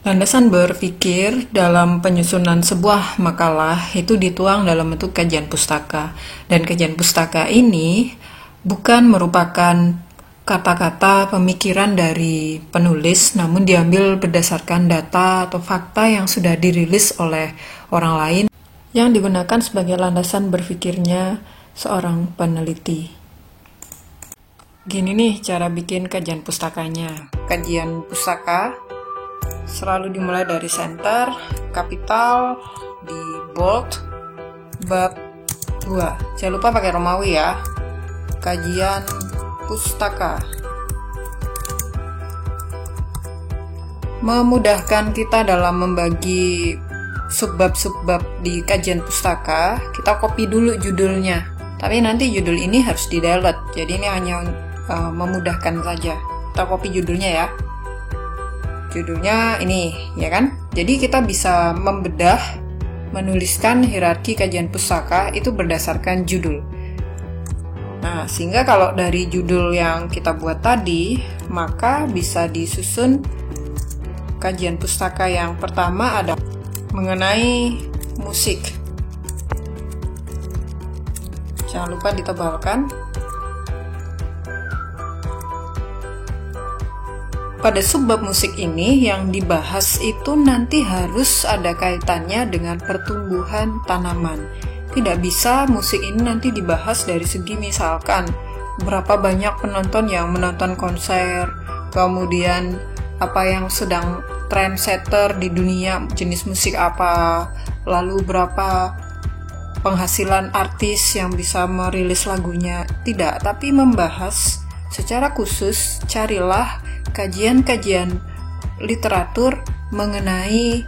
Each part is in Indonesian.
Landasan berpikir dalam penyusunan sebuah makalah itu dituang dalam bentuk kajian pustaka. Dan kajian pustaka ini bukan merupakan kata-kata pemikiran dari penulis, namun diambil berdasarkan data atau fakta yang sudah dirilis oleh orang lain yang digunakan sebagai landasan berpikirnya seorang peneliti. Gini nih cara bikin kajian pustakanya. Kajian pustaka selalu dimulai dari center, kapital, di bold, bab 2. Jangan lupa pakai Romawi ya. Kajian pustaka memudahkan kita dalam membagi subbab-subbab di kajian pustaka. Kita copy dulu judulnya, tapi nanti judul ini harus di-delete, jadi ini hanya memudahkan saja. Kita copy judulnya ya, judulnya ini ya kan. Jadi kita bisa membedah, menuliskan hierarki kajian pustaka itu berdasarkan judul. Nah, sehingga kalau dari judul yang kita buat tadi, maka bisa disusun kajian pustaka. Yang pertama ada mengenai musik. Jangan lupa ditebalkan. Pada subbab musik ini yang dibahas itu nanti harus ada kaitannya dengan pertumbuhan tanaman. Tidak bisa musik ini nanti dibahas dari segi misalkan berapa banyak penonton yang menonton konser, kemudian apa yang sedang trendsetter di dunia, jenis musik apa, lalu berapa penghasilan artis yang bisa merilis lagunya. Tidak, tapi membahas secara khusus, carilah kajian-kajian literatur mengenai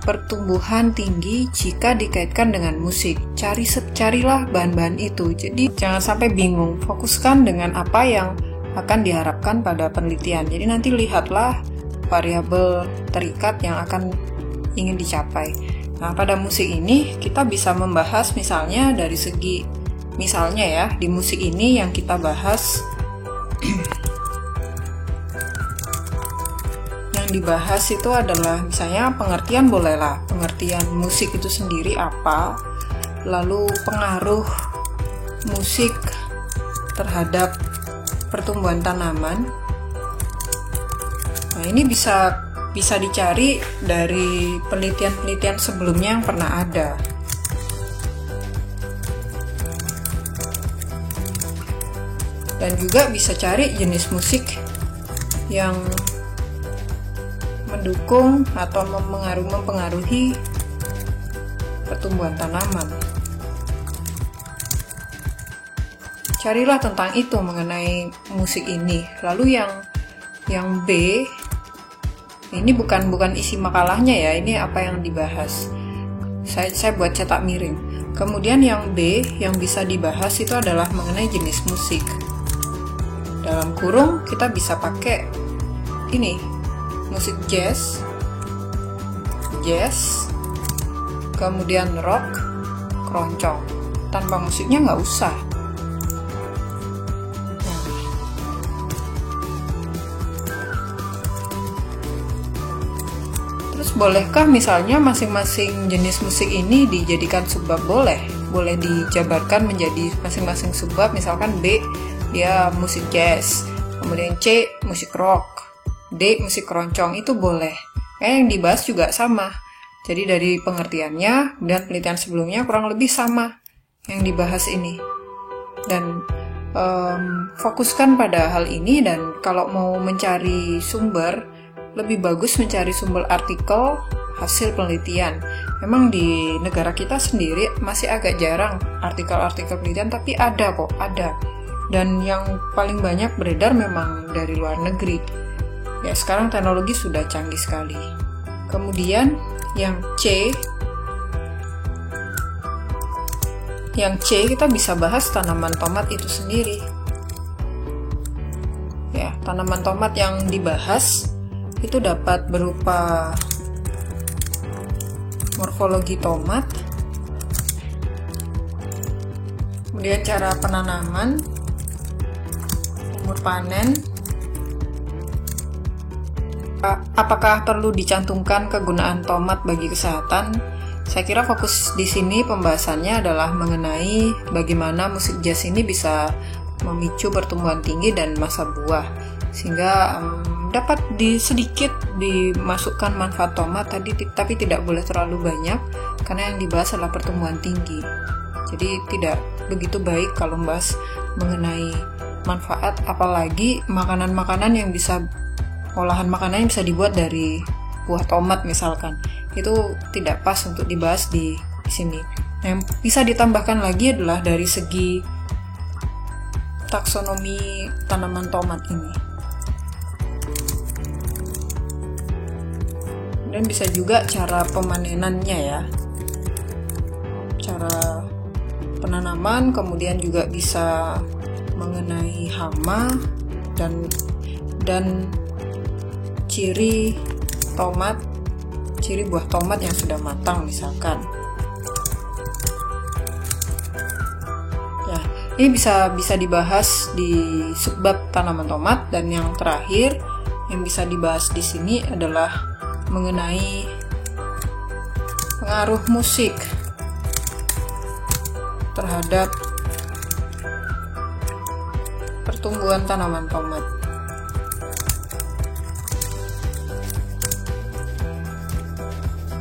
pertumbuhan tinggi jika dikaitkan dengan musik. Carilah bahan-bahan itu. Jadi jangan sampai bingung, fokuskan dengan apa yang akan diharapkan pada penelitian. Jadi nanti lihatlah variabel terikat yang akan ingin dicapai. Nah, pada musik ini kita bisa membahas misalnya dari segi, misalnya ya, di musik ini yang kita bahas yang dibahas itu adalah misalnya pengertian, bolehlah pengertian musik itu sendiri apa, lalu pengaruh musik terhadap pertumbuhan tanaman. Nah, ini bisa dicari dari penelitian-penelitian sebelumnya yang pernah ada. Dan juga bisa cari jenis musik yang mendukung atau mempengaruhi pertumbuhan tanaman. Carilah tentang itu mengenai musik ini. Lalu yang B, ini bukan isi makalahnya ya, ini apa yang dibahas. Saya buat cetak miring. Kemudian yang B yang bisa dibahas itu adalah mengenai jenis musik. Dalam kurung kita bisa pakai ini, musik jazz, kemudian rock, keroncong. Tanpa musiknya nggak usah. Terus bolehkah misalnya masing-masing jenis musik ini dijadikan subbab? Boleh dijabarkan menjadi masing-masing subbab. Misalkan B dia musik jazz, kemudian C musik rock, D musik keroncong, itu boleh. Yang dibahas juga sama. Jadi dari pengertiannya dan penelitian sebelumnya kurang lebih sama yang dibahas ini. Dan fokuskan pada hal ini, dan kalau mau mencari sumber, lebih bagus mencari sumber artikel hasil penelitian. Memang di negara kita sendiri masih agak jarang artikel-artikel penelitian, tapi ada kok, ada. Dan yang paling banyak beredar memang dari luar negeri. Ya, sekarang teknologi sudah canggih sekali. Kemudian yang C kita bisa bahas tanaman tomat itu sendiri. Ya, tanaman tomat yang dibahas itu dapat berupa morfologi tomat, kemudian cara penanaman, umur panen, Apakah perlu dicantumkan kegunaan tomat bagi kesehatan? Saya kira fokus di sini pembahasannya adalah mengenai bagaimana musik jazz ini bisa memicu pertumbuhan tinggi dan masa buah, sehingga dapat sedikit dimasukkan manfaat tomat tadi, tapi tidak boleh terlalu banyak karena yang dibahas adalah pertumbuhan tinggi. Jadi tidak begitu baik kalau membahas mengenai manfaat, apalagi makanan-makanan yang bisa olahan makanan yang bisa dibuat dari buah tomat misalkan, itu tidak pas untuk dibahas di sini. Yang bisa ditambahkan lagi adalah dari segi taksonomi tanaman tomat ini, dan bisa juga cara pemanenannya ya, cara penanaman, kemudian juga bisa mengenai hama dan ciri buah tomat yang sudah matang misalkan. Ya, ini bisa dibahas di subbab tanaman tomat. Dan yang terakhir yang bisa dibahas di sini adalah mengenai pengaruh musik terhadap pertumbuhan tanaman tomat.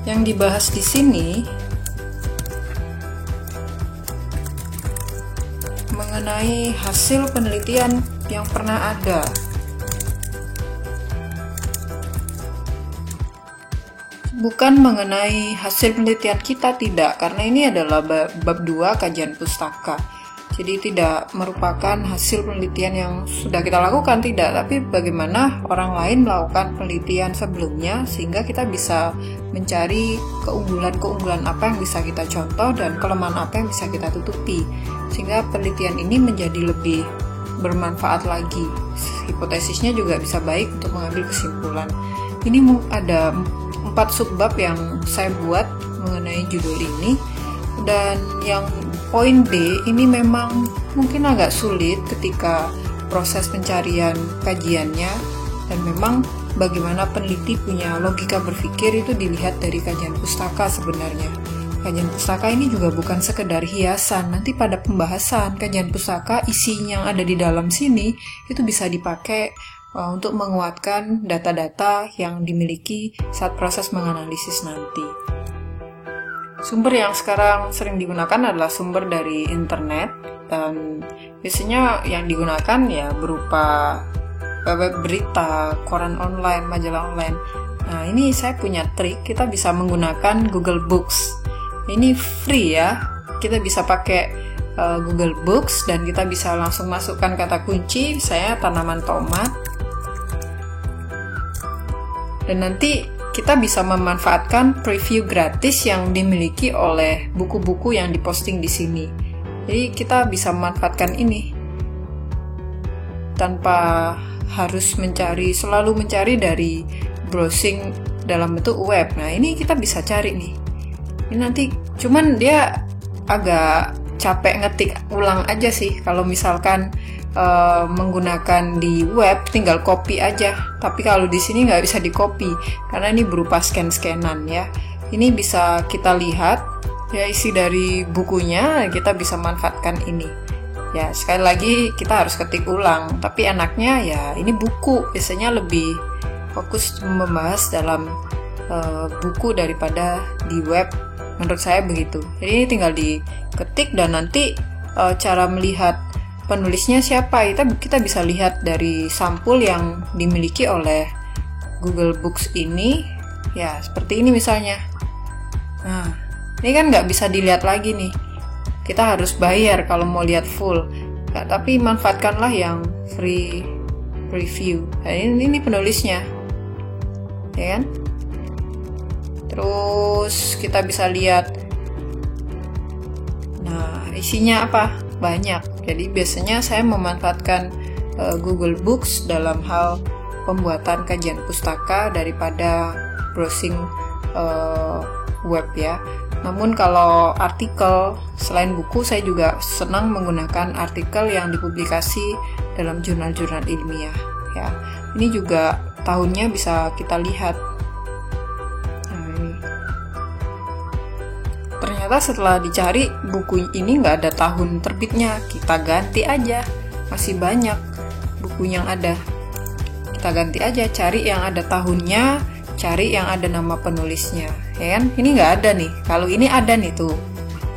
Yang dibahas di sini mengenai hasil penelitian yang pernah ada. Bukan mengenai hasil penelitian kita, tidak, karena ini adalah bab 2 kajian pustaka. Jadi tidak merupakan hasil penelitian yang sudah kita lakukan, tidak, tapi bagaimana orang lain melakukan penelitian sebelumnya sehingga kita bisa mencari keunggulan-keunggulan apa yang bisa kita contoh dan kelemahan apa yang bisa kita tutupi, sehingga penelitian ini menjadi lebih bermanfaat lagi. Hipotesisnya juga bisa baik untuk mengambil kesimpulan. Ini ada 4 subbab yang saya buat mengenai judul ini, dan yang poin D ini memang mungkin agak sulit ketika proses pencarian kajiannya, dan memang bagaimana peneliti punya logika berpikir itu dilihat dari kajian pustaka sebenarnya. Kajian pustaka ini juga bukan sekedar hiasan, nanti pada pembahasan kajian pustaka isinya yang ada di dalam sini itu bisa dipakai untuk menguatkan data-data yang dimiliki saat proses menganalisis nanti. Sumber yang sekarang sering digunakan adalah sumber dari internet, dan biasanya yang digunakan ya berupa web berita, koran online, majalah online. Nah, ini saya punya trik, kita bisa menggunakan Google Books. Ini free ya, kita bisa pakai Google Books dan kita bisa langsung masukkan kata kunci, saya tanaman tomat. Dan nanti kita bisa memanfaatkan preview gratis yang dimiliki oleh buku-buku yang diposting di sini. Jadi kita bisa memanfaatkan ini tanpa harus selalu mencari dari browsing dalam bentuk web. Nah, ini kita bisa cari nih. Ini nanti cuman dia agak capek ngetik ulang aja sih. Kalau misalkan menggunakan di web tinggal copy aja, tapi kalau di sini nggak bisa di copy karena ini berupa scan-scanan ya. Ini bisa kita lihat ya isi dari bukunya, kita bisa manfaatkan ini ya. Sekali lagi kita harus ketik ulang, tapi enaknya ya ini buku biasanya lebih fokus membahas dalam buku daripada di web, menurut saya begitu. Jadi ini tinggal diketik dan nanti cara melihat penulisnya siapa, kita bisa lihat dari sampul yang dimiliki oleh Google Books ini ya, seperti ini misalnya. Nah, ini kan nggak bisa dilihat lagi nih, kita harus bayar kalau mau lihat full. Nah, tapi manfaatkanlah yang free preview. Nah, ini penulisnya ya kan. Terus kita bisa lihat, nah isinya apa, banyak. Jadi biasanya saya memanfaatkan Google Books dalam hal pembuatan kajian pustaka daripada browsing web ya. Namun kalau artikel selain buku, saya juga senang menggunakan artikel yang dipublikasi dalam jurnal-jurnal ilmiah ya. Ini juga tahunnya bisa kita lihat. Nah, ini. Ternyata setelah dicari buku ini nggak ada tahun terbitnya, kita ganti aja. Masih banyak buku yang ada. Kita ganti aja, cari yang ada tahunnya, cari yang ada nama penulisnya, ya kan? Ini nggak ada nih. Kalau ini ada nih tuh,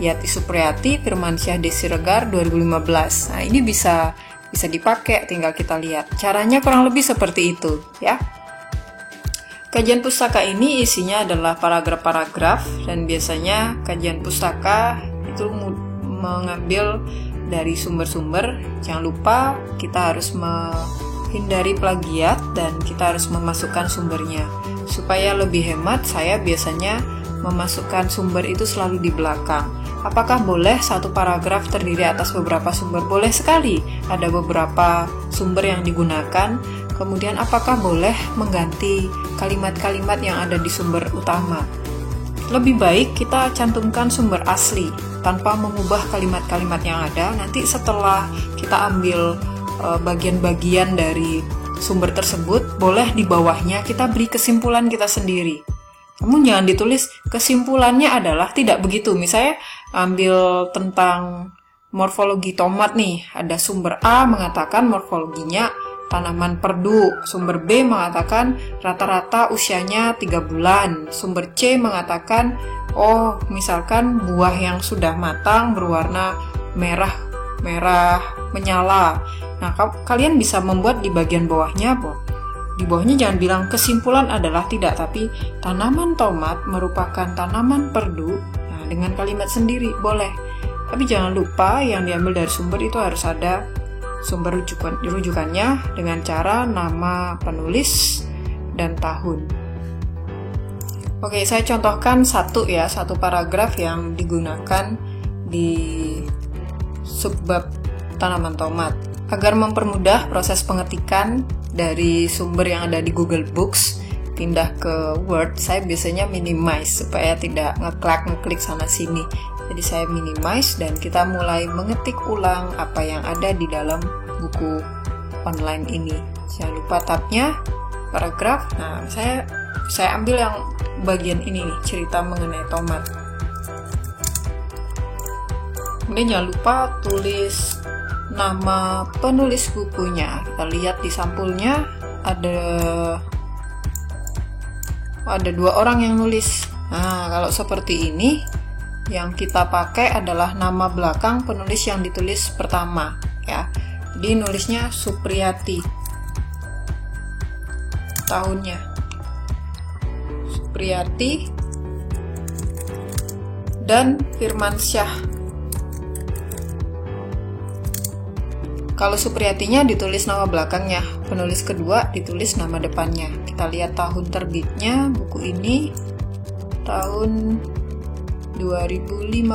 Yati Supriyati, Firmansyah Desiregar 2015. Nah, ini bisa dipakai, tinggal kita lihat. Caranya kurang lebih seperti itu, ya. Kajian pustaka ini isinya adalah paragraf-paragraf, dan biasanya kajian pustaka itu mengambil dari sumber-sumber. Jangan lupa kita harus menghindari plagiat dan kita harus memasukkan sumbernya. Supaya lebih hemat, saya biasanya memasukkan sumber itu selalu di belakang. Apakah boleh satu paragraf terdiri atas beberapa sumber? Boleh sekali, ada beberapa sumber yang digunakan. Kemudian apakah boleh mengganti kalimat-kalimat yang ada di sumber utama? Lebih baik kita cantumkan sumber asli tanpa mengubah kalimat-kalimat yang ada. Nanti setelah kita ambil bagian-bagian dari sumber tersebut, boleh di bawahnya kita beri kesimpulan kita sendiri. Namun jangan ditulis kesimpulannya adalah tidak begitu. Misalnya ambil tentang morfologi tomat nih, ada sumber A mengatakan morfologinya tanaman perdu, sumber B mengatakan rata-rata usianya 3 bulan, sumber C mengatakan misalkan buah yang sudah matang berwarna merah menyala. Nah, kalian bisa membuat di bagian bawahnya di bawahnya jangan bilang kesimpulan adalah tidak, tapi tanaman tomat merupakan tanaman perdu. Nah, dengan kalimat sendiri boleh. Tapi jangan lupa yang diambil dari sumber itu harus ada sumber rujukannya dengan cara nama penulis dan tahun. Oke, saya contohkan satu paragraf yang digunakan di subbab tanaman tomat. Agar mempermudah proses pengetikan dari sumber yang ada di Google Books pindah ke Word, saya biasanya minimize supaya tidak ngeklik sana sini. Jadi saya minimize dan kita mulai mengetik ulang apa yang ada di dalam buku online ini. Jangan lupa tabnya paragraf. Nah, saya ambil yang bagian ini nih, cerita mengenai tomat. Kemudian jangan lupa tulis nama penulis bukunya. Kita lihat di sampulnya ada 2 orang yang nulis. Nah, kalau seperti ini yang kita pakai adalah nama belakang penulis yang ditulis pertama, ya. Jadi nulisnya Supriyati. Tahunnya Supriyati dan Firmansyah. Kalau Supriyatinya ditulis nama belakangnya, penulis kedua ditulis nama depannya. Kita lihat tahun terbitnya buku ini tahun 2015.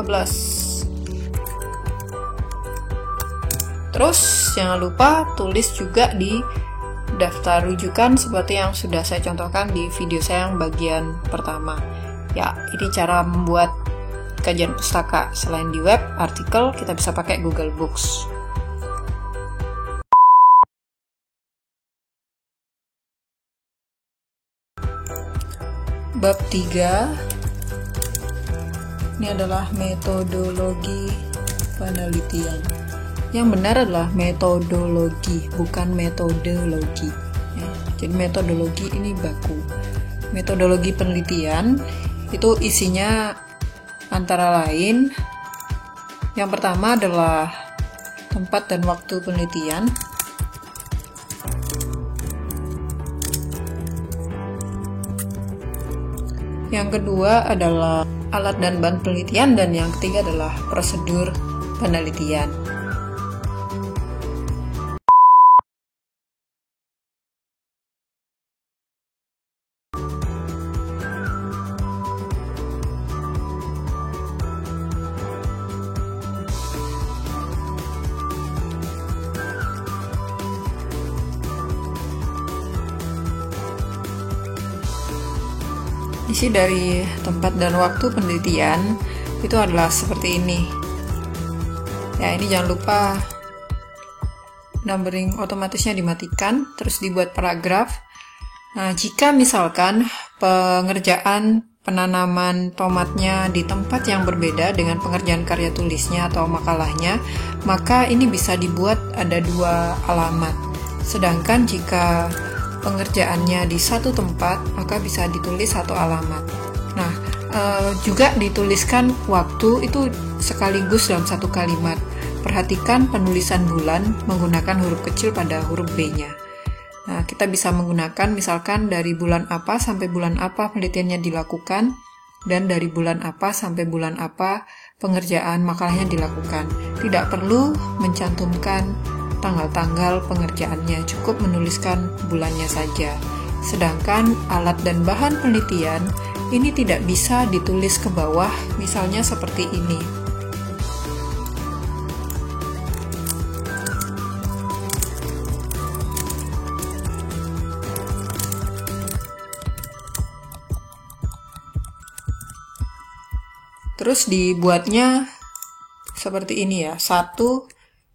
Terus jangan lupa tulis juga di daftar rujukan seperti yang sudah saya contohkan di video saya yang bagian pertama. Ya, ini cara membuat kajian pustaka. Selain di web, artikel, kita bisa pakai Google Books. Bab 3 ini adalah metodologi penelitian. Yang benar adalah metodologi, bukan metodologi, ya. Jadi metodologi ini baku. Metodologi penelitian itu isinya antara lain, yang pertama adalah tempat dan waktu penelitian. Yang kedua adalah alat dan bahan penelitian, dan yang ketiga adalah prosedur penelitian. Isi dari tempat dan waktu penelitian itu adalah seperti ini. Ya, ini jangan lupa numbering otomatisnya dimatikan, terus dibuat paragraf. Nah, jika misalkan pengerjaan penanaman tomatnya di tempat yang berbeda dengan pengerjaan karya tulisnya atau makalahnya, maka ini bisa dibuat ada 2 alamat. Sedangkan jika pengerjaannya di satu tempat, maka bisa ditulis 1 alamat. Nah, juga dituliskan waktu itu sekaligus dalam 1 kalimat. Perhatikan penulisan bulan menggunakan huruf kecil pada huruf B-nya. Nah, kita bisa menggunakan misalkan dari bulan apa sampai bulan apa penelitiannya dilakukan, dan dari bulan apa sampai bulan apa pengerjaan makalahnya dilakukan. Tidak perlu mencantumkan tanggal-tanggal pengerjaannya, cukup menuliskan bulannya saja. Sedangkan alat dan bahan penelitian ini tidak bisa ditulis ke bawah, misalnya seperti ini. Terus dibuatnya seperti ini ya. 1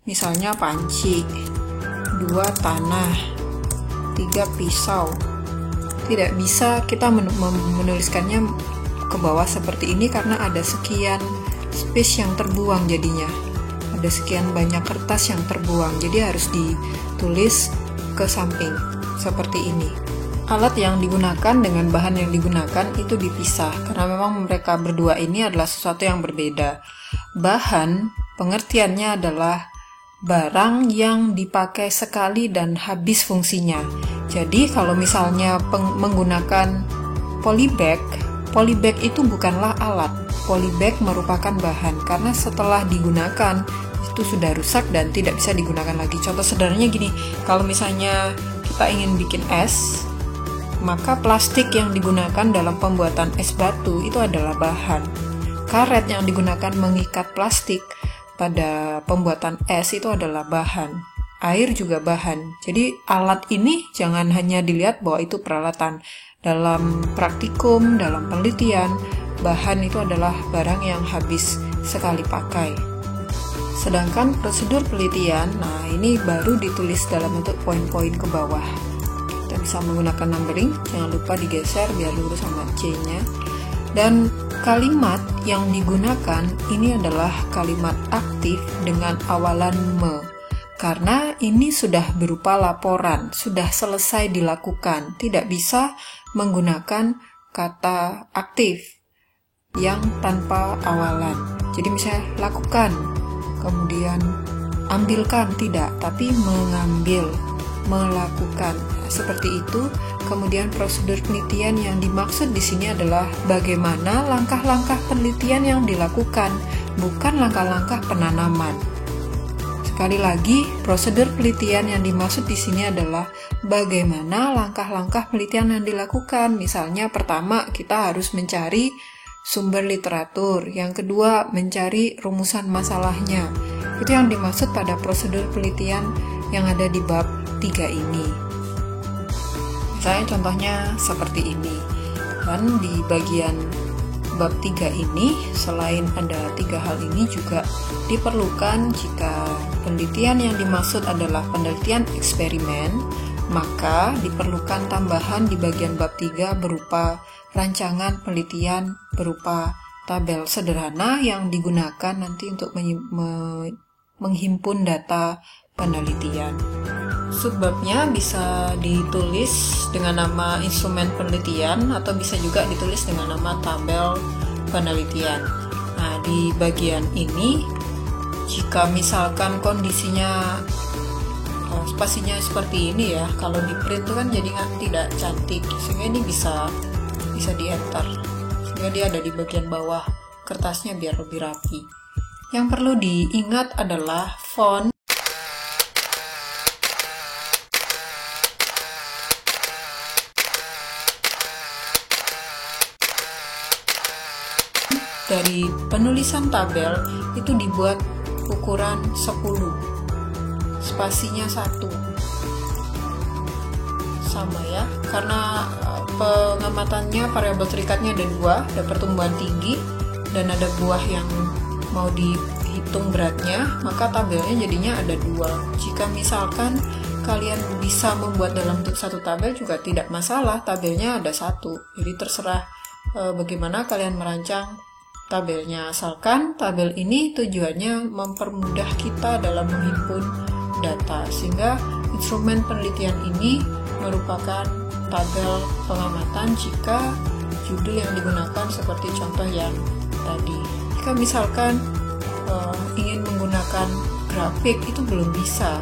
misalnya panci, 2 tanah, 3 pisau. Tidak bisa kita menuliskannya ke bawah seperti ini karena ada sekian space yang terbuang jadinya. Ada sekian banyak kertas yang terbuang. Jadi harus ditulis ke samping seperti ini. Alat yang digunakan dengan bahan yang digunakan itu dipisah karena memang mereka berdua ini adalah sesuatu yang berbeda. Bahan pengertiannya adalah barang yang dipakai sekali dan habis fungsinya. Jadi kalau misalnya menggunakan polybag itu bukanlah alat. Polybag merupakan bahan karena setelah digunakan itu sudah rusak dan tidak bisa digunakan lagi. Contoh sederhananya gini, kalau misalnya kita ingin bikin es, maka plastik yang digunakan dalam pembuatan es batu itu adalah bahan. Karet yang digunakan mengikat plastik pada pembuatan es itu adalah bahan. Air juga bahan. Jadi alat ini jangan hanya dilihat bahwa itu peralatan. Dalam praktikum, dalam penelitian, bahan itu adalah barang yang habis sekali pakai. Sedangkan prosedur penelitian, nah ini baru ditulis dalam bentuk poin-poin ke bawah. Kita bisa menggunakan numbering, jangan lupa digeser biar lurus sama C-nya. Dan kalimat yang digunakan ini adalah kalimat aktif dengan awalan me. Karena ini sudah berupa laporan, sudah selesai dilakukan. Tidak bisa menggunakan kata aktif yang tanpa awalan. Jadi misalnya lakukan, kemudian ambilkan, tidak, tapi mengambil, melakukan. Seperti itu. Kemudian prosedur penelitian yang dimaksud di sini adalah bagaimana langkah-langkah penelitian yang dilakukan, bukan langkah-langkah penanaman. Sekali lagi, prosedur penelitian yang dimaksud di sini adalah bagaimana langkah-langkah penelitian yang dilakukan. Misalnya pertama, kita harus mencari sumber literatur. Yang kedua, mencari rumusan masalahnya. Itu yang dimaksud pada prosedur penelitian yang ada di bab 3 ini. Misalnya contohnya seperti ini. Dan di bagian bab 3 ini, selain ada 3 hal ini juga diperlukan jika penelitian yang dimaksud adalah penelitian eksperimen, maka diperlukan tambahan di bagian bab 3 berupa rancangan penelitian berupa tabel sederhana yang digunakan nanti untuk menghimpun data penelitian. Subbabnya bisa ditulis dengan nama instrumen penelitian atau bisa juga ditulis dengan nama tabel penelitian. Nah, di bagian ini jika misalkan kondisinya spasinya seperti ini ya, kalau di print itu kan jadi tidak cantik, sehingga ini bisa di enter sehingga dia ada di bagian bawah kertasnya biar lebih rapi. Yang perlu diingat adalah font dari penulisan tabel itu dibuat ukuran 10, spasinya 1, sama ya, karena pengamatannya variabel terikatnya ada 2, ada pertumbuhan tinggi dan ada buah yang mau dihitung beratnya, maka tabelnya jadinya ada 2. Jika misalkan kalian bisa membuat dalam satu tabel juga tidak masalah, tabelnya ada satu. Jadi terserah bagaimana kalian merancang tabelnya, asalkan tabel ini tujuannya mempermudah kita dalam menghimpun data, sehingga instrumen penelitian ini merupakan tabel pengamatan jika judul yang digunakan seperti contoh yang tadi. Jika misalkan ingin menggunakan grafik, itu belum bisa,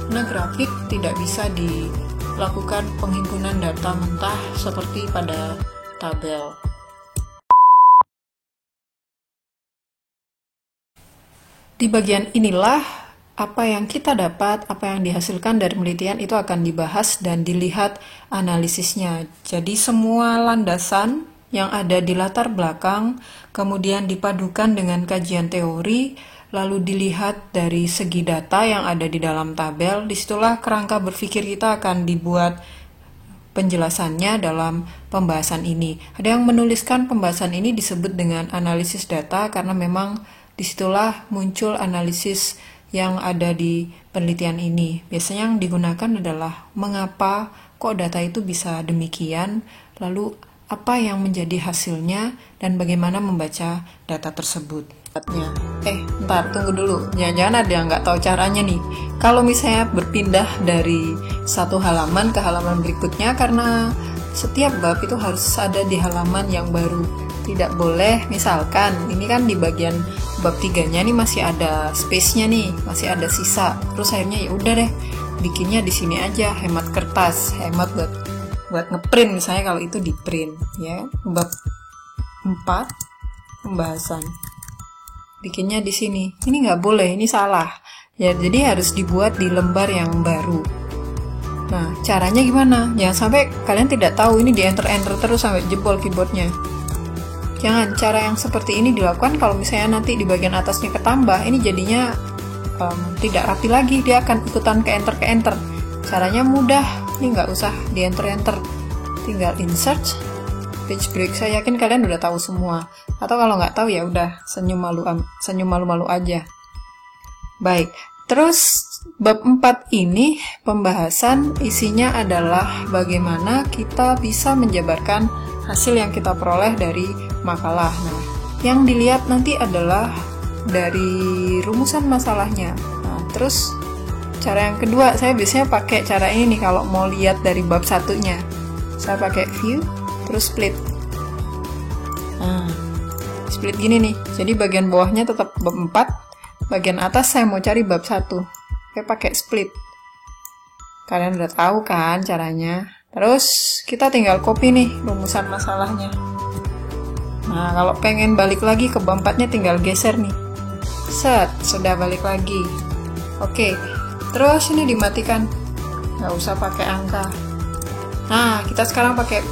karena grafik tidak bisa dilakukan penghimpunan data mentah seperti pada tabel. Di bagian inilah apa yang kita dapat, apa yang dihasilkan dari penelitian itu akan dibahas dan dilihat analisisnya. Jadi semua landasan yang ada di latar belakang, kemudian dipadukan dengan kajian teori, lalu dilihat dari segi data yang ada di dalam tabel. Disitulah kerangka berpikir kita akan dibuat penjelasannya dalam pembahasan ini. Ada yang menuliskan pembahasan ini disebut dengan analisis data karena memang disitulah muncul analisis yang ada di penelitian ini. Biasanya yang digunakan adalah mengapa kok data itu bisa demikian, lalu apa yang menjadi hasilnya, dan bagaimana membaca data tersebut. Ntar tunggu dulu, jangan-jangan ada yang nggak tahu caranya nih. Kalau misalnya berpindah dari satu halaman ke halaman berikutnya, karena setiap bab itu harus ada di halaman yang baru. Tidak boleh, misalkan ini kan di bagian bab 3-nya nih masih ada space-nya nih, masih ada sisa. Terus akhirnya ya udah deh, bikinnya di sini aja, hemat kertas, hemat buat ngeprint misalnya kalau itu di print ya. Bab 4 pembahasan. Bikinnya di sini. Ini nggak boleh, ini salah. Ya, jadi harus dibuat di lembar yang baru. Nah, caranya gimana? Jangan sampai kalian tidak tahu, ini di enter terus sampai jebol keyboardnya. Jangan, cara yang seperti ini dilakukan kalau misalnya nanti di bagian atasnya ketambah, ini jadinya tidak rapi lagi, dia akan ikutan ke enter. Caranya mudah, ini nggak usah di enter, tinggal insert, page break. Saya yakin kalian udah tahu semua, atau kalau nggak tahu ya udah senyum malu-malu aja. Baik, terus bab 4 ini pembahasan isinya adalah bagaimana kita bisa menjabarkan hasil yang kita peroleh dari makalah. Nah, yang dilihat nanti adalah dari rumusan masalahnya. Nah, terus cara yang kedua, saya biasanya pakai cara ini nih kalau mau lihat dari bab 1-nya. Saya pakai view, terus split. Nah, split gini nih. Jadi bagian bawahnya tetap bab 4, bagian atas saya mau cari bab 1. Saya pakai split. Kalian udah tahu kan caranya. Terus kita tinggal copy nih rumusan masalahnya. Nah, kalau pengen balik lagi ke bab 4-nya tinggal geser nih. Set, sudah balik lagi. Oke, terus ini dimatikan. Nggak usah pakai angka. Nah, kita sekarang pakai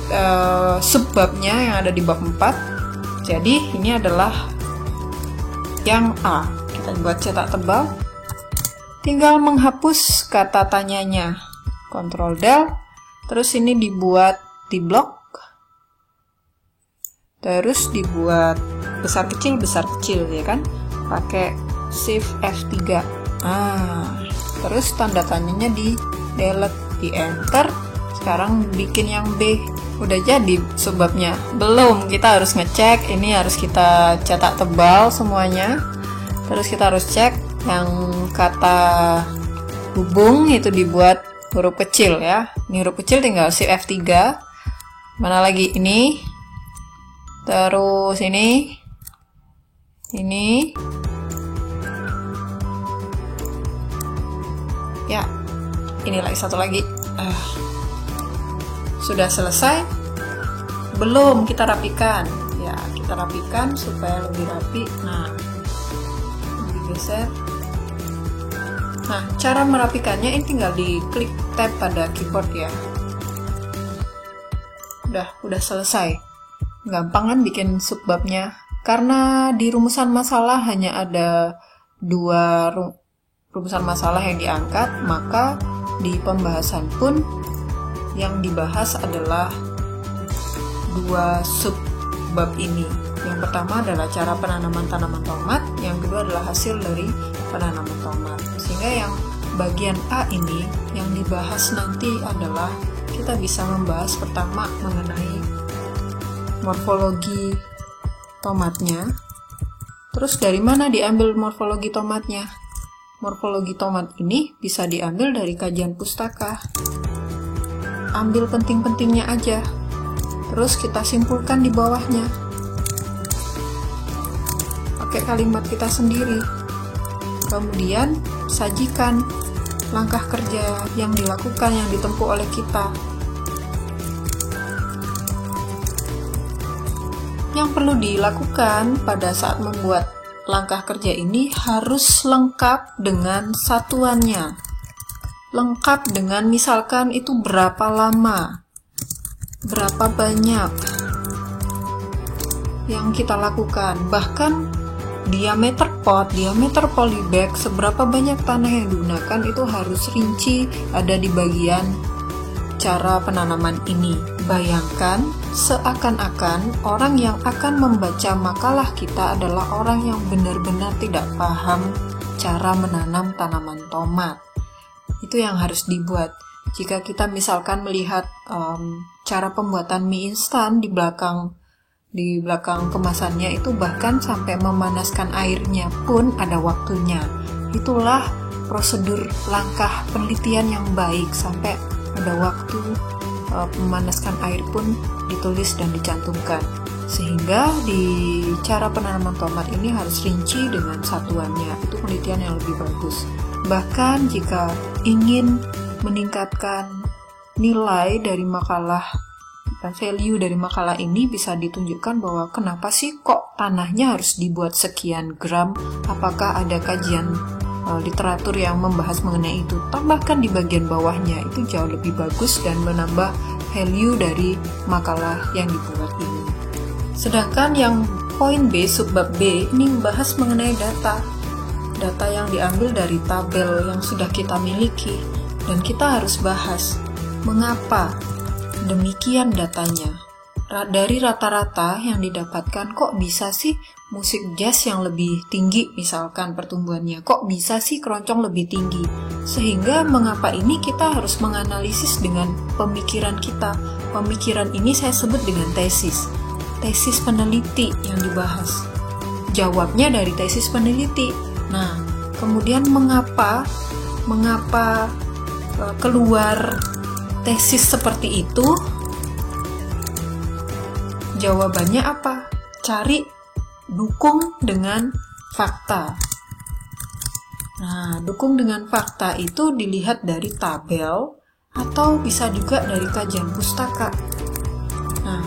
subbabnya yang ada di bab 4. Jadi, ini adalah yang A. Kita buat cetak tebal. Tinggal menghapus kata tanyanya. Ctrl Del. Terus ini dibuat di blok. Terus dibuat besar kecil ya kan? Pakai Shift F3. Nah, terus tanda tanyanya di delete, di enter. Sekarang bikin yang B. Udah jadi subbabnya. Belum, kita harus ngecek. Ini harus kita cetak tebal semuanya. Terus kita harus cek yang kata hubung itu dibuat huruf kecil ya. Ini huruf kecil tinggal Shift F3. Mana lagi? Ini. Terus ini. Ini. Ya. Ini lagi satu lagi. Sudah selesai? Belum, kita rapikan. Ya, kita rapikan supaya lebih rapi. Nah, digeser. Nah, cara merapikannya ini tinggal diklik tab pada keyboard ya. Udah selesai. Gampang kan bikin subbabnya. Karena di rumusan masalah hanya ada 2 rumusan masalah yang diangkat, maka di pembahasan pun yang dibahas adalah 2 subbab ini. Yang pertama adalah cara penanaman tanaman tomat, yang kedua adalah hasil dari penanaman tomat. Sehingga yang bagian A ini yang dibahas nanti adalah kita bisa membahas pertama mengenai morfologi tomatnya. Terus dari mana diambil morfologi tomatnya? Morfologi tomat ini bisa diambil dari kajian pustaka. Ambil penting-pentingnya aja. Terus kita simpulkan di bawahnya. Pakai kalimat kita sendiri. Kemudian sajikan langkah kerja yang dilakukan, yang ditempuh oleh kita. Yang perlu dilakukan pada saat membuat langkah kerja ini harus lengkap dengan satuannya. Lengkap dengan misalkan itu berapa lama, berapa banyak yang kita lakukan. Bahkan diameter pot, diameter polybag, seberapa banyak tanah yang digunakan itu harus rinci ada di bagian cara penanaman ini. Bayangkan seakan-akan orang yang akan membaca makalah kita adalah orang yang benar-benar tidak paham cara menanam tanaman tomat. Itu yang harus dibuat. Jika kita misalkan melihat cara pembuatan mie instan di belakang kemasannya itu bahkan sampai memanaskan airnya pun ada waktunya. Itulah prosedur langkah penelitian yang baik, sampai ada waktu memanaskan air pun ditulis dan dicantumkan. Sehingga di cara penanaman tomat ini harus rinci dengan satuannya. Itu penelitian yang lebih bagus. Bahkan jika ingin meningkatkan nilai dari makalah dan value dari makalah ini, bisa ditunjukkan bahwa kenapa sih kok tanahnya harus dibuat sekian gram, apakah ada kajian literatur yang membahas mengenai itu. Tambahkan di bagian bawahnya, itu jauh lebih bagus dan menambah value dari makalah yang dibuat ini. Sedangkan yang poin B, subbab B, ini membahas mengenai data yang diambil dari tabel yang sudah kita miliki, dan kita harus bahas mengapa demikian datanya. Dari rata-rata yang didapatkan, kok bisa sih musik jazz yang lebih tinggi misalkan pertumbuhannya, kok bisa sih keroncong lebih tinggi, sehingga mengapa ini kita harus menganalisis dengan pemikiran kita. Pemikiran ini saya sebut dengan tesis peneliti yang dibahas. Jawabnya dari tesis peneliti. Nah, kemudian mengapa keluar tesis seperti itu? Jawabannya apa? Cari dukung dengan fakta. Nah, dukung dengan fakta itu dilihat dari tabel atau bisa juga dari kajian pustaka. Nah,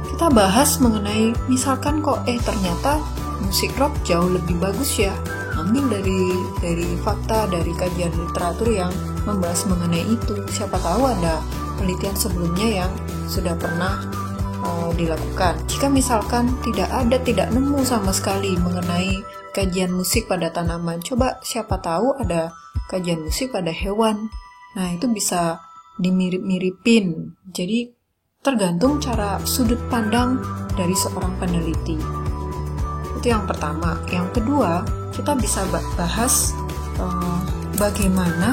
kita bahas mengenai misalkan kok ternyata musik rock jauh lebih bagus ya. Ambil dari fakta, dari kajian literatur yang membahas mengenai itu. Siapa tahu ada penelitian sebelumnya yang sudah pernah dilakukan. Jika misalkan tidak nemu sama sekali mengenai kajian musik pada tanaman, coba siapa tahu ada kajian musik pada hewan. Nah, itu bisa dimirip-miripin. Jadi tergantung cara sudut pandang dari seorang peneliti. Itu yang pertama. Yang kedua, kita bisa bahas bagaimana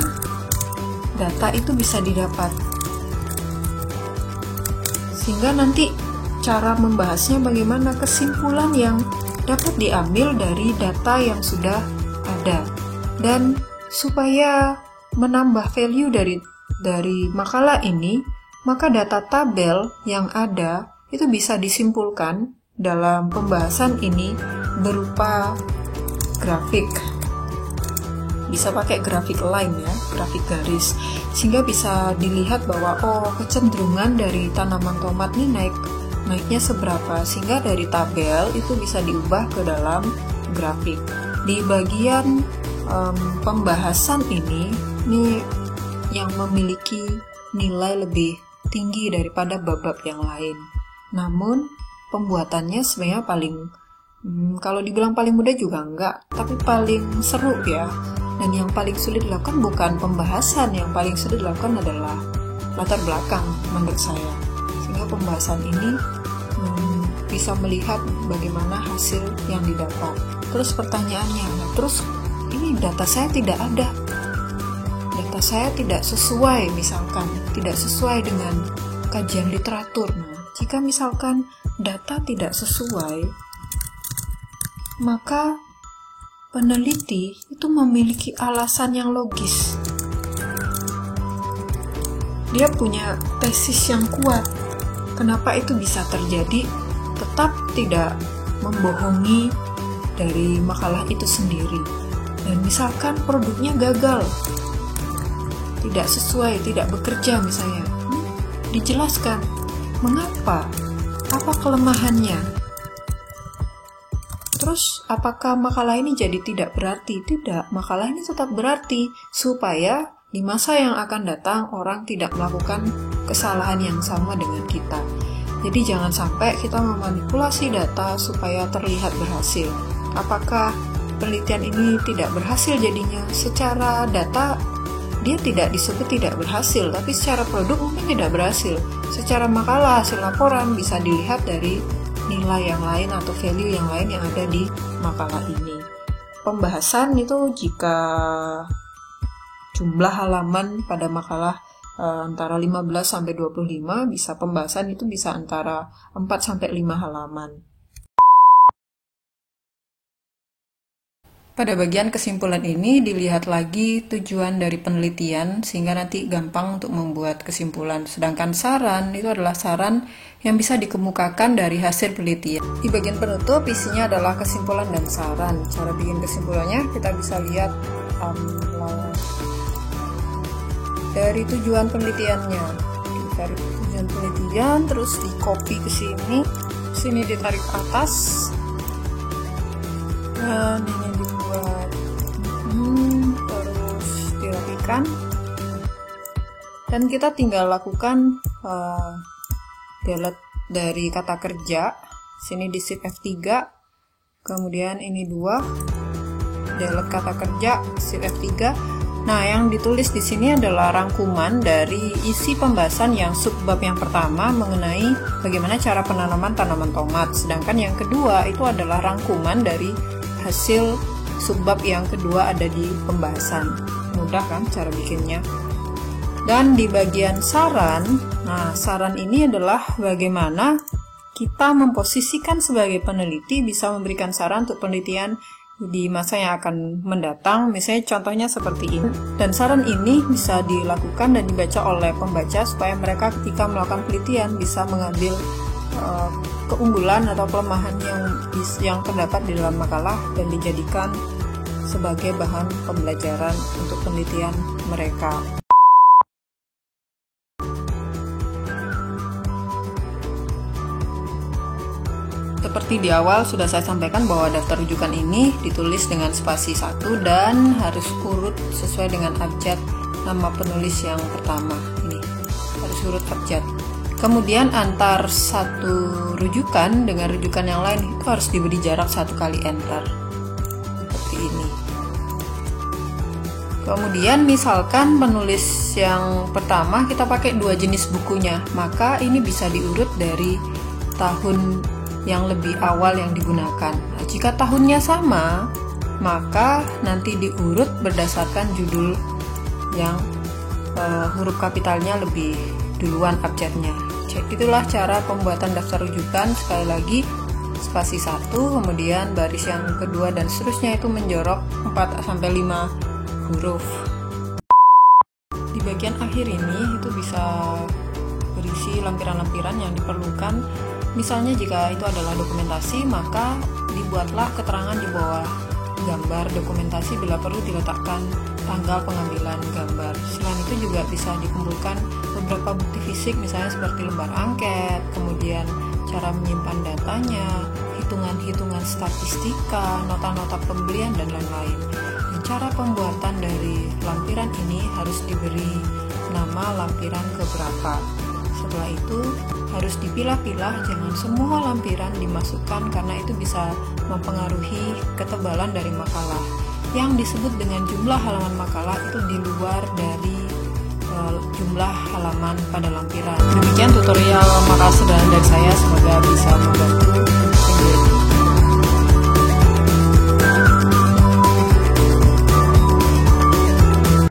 data itu bisa didapat. Sehingga nanti cara membahasnya bagaimana, kesimpulan yang dapat diambil dari data yang sudah ada. Dan supaya menambah value dari makalah ini, maka data tabel yang ada itu bisa disimpulkan dalam pembahasan ini berupa grafik. Bisa pakai grafik line ya, grafik garis, sehingga bisa dilihat bahwa kecenderungan dari tanaman tomat ini naiknya seberapa, sehingga dari tabel itu bisa diubah ke dalam grafik. Di bagian pembahasan ini yang memiliki nilai lebih tinggi daripada bab-bab yang lain. Namun pembuatannya sebenarnya kalau dibilang paling mudah juga enggak, tapi paling seru ya. Dan yang paling sulit dilakukan bukan pembahasan, yang paling sulit dilakukan adalah latar belakang menurut saya. Sehingga pembahasan ini bisa melihat bagaimana hasil yang didapat. Terus pertanyaannya, terus ini data saya tidak ada. data saya tidak sesuai, misalkan tidak sesuai dengan kajian literatur. Nah, jika misalkan data tidak sesuai, maka peneliti itu memiliki alasan yang logis. Dia punya tesis yang kuat. Kenapa itu bisa terjadi? Tetap tidak membohongi dari makalah itu sendiri. Dan misalkan produknya gagal, tidak sesuai, tidak bekerja misalnya, dijelaskan mengapa, apa kelemahannya. Terus apakah makalah ini jadi tidak berarti? Tidak, makalah ini tetap berarti supaya di masa yang akan datang orang tidak melakukan kesalahan yang sama dengan kita. Jadi jangan sampai kita memanipulasi data supaya terlihat berhasil. Apakah penelitian ini tidak berhasil jadinya? Secara data dia tidak disebut tidak berhasil, tapi secara produk mungkin tidak berhasil. Secara makalah, hasil laporan bisa dilihat dari nilai yang lain atau value yang lain yang ada di makalah ini. Pembahasan itu jika jumlah halaman pada makalah antara 15 sampai 25, bisa pembahasan itu bisa antara 4 sampai 5 halaman. Pada bagian kesimpulan ini dilihat lagi tujuan dari penelitian sehingga nanti gampang untuk membuat kesimpulan. Sedangkan saran itu adalah saran yang bisa dikemukakan dari hasil penelitian. Di bagian penutup isinya adalah kesimpulan dan saran. Cara bikin kesimpulannya kita bisa lihat dari tujuan penelitiannya. Dari tujuan penelitian terus di copy ke sini. Sini ditarik ke atas. Dan ini dibuat terus dirapikan, dan kita tinggal lakukan delete dari kata kerja. Sini di shift F3, kemudian ini 2, delete kata kerja, shift F3. Nah, yang ditulis di sini adalah rangkuman dari isi pembahasan yang subbab yang pertama mengenai bagaimana cara penanaman tanaman tomat, sedangkan yang kedua itu adalah rangkuman dari hasil subbab yang kedua ada di pembahasan. Mudah kan cara bikinnya? Dan di bagian saran, nah saran ini adalah bagaimana kita memposisikan sebagai peneliti bisa memberikan saran untuk penelitian di masa yang akan mendatang, misalnya contohnya seperti ini. Dan saran ini bisa dilakukan dan dibaca oleh pembaca supaya mereka ketika melakukan penelitian bisa mengambil keunggulan atau kelemahan yang terdapat di dalam makalah dan dijadikan sebagai bahan pembelajaran untuk penelitian mereka. Seperti di awal sudah saya sampaikan bahwa daftar rujukan ini ditulis dengan spasi 1 dan harus urut sesuai dengan abjad nama penulis yang pertama. Ini harus urut abjad. Kemudian antar satu rujukan dengan rujukan yang lain itu harus diberi jarak 1 kali enter. Seperti ini. Kemudian misalkan penulis yang pertama kita pakai 2 jenis bukunya, maka ini bisa diurut dari tahun yang lebih awal yang digunakan. Nah, jika tahunnya sama, maka nanti diurut berdasarkan judul yang huruf kapitalnya lebih duluan abjadnya. Itulah cara pembuatan daftar rujukan. Sekali lagi spasi 1, kemudian baris yang kedua dan seterusnya itu menjorok 4-5 huruf. Di bagian akhir ini itu bisa berisi lampiran-lampiran yang diperlukan. Misalnya jika itu adalah dokumentasi, maka dibuatlah keterangan di bawah gambar dokumentasi bila perlu diletakkan tanggal pengambilan gambar. Selain itu juga bisa dikumpulkan beberapa bukti fisik, misalnya seperti lembar angket, kemudian cara menyimpan datanya, hitungan-hitungan statistika, nota-nota pembelian, dan lain-lain. Dan cara pembuatan dari lampiran ini harus diberi nama lampiran keberapa. Setelah itu harus dipilah-pilah, jangan semua lampiran dimasukkan karena itu bisa mempengaruhi ketebalan dari makalah. Yang disebut dengan jumlah halaman makalah itu di luar dari jumlah halaman pada lampiran. Demikian tutorial makalah sederhana dari saya, semoga bisa membantu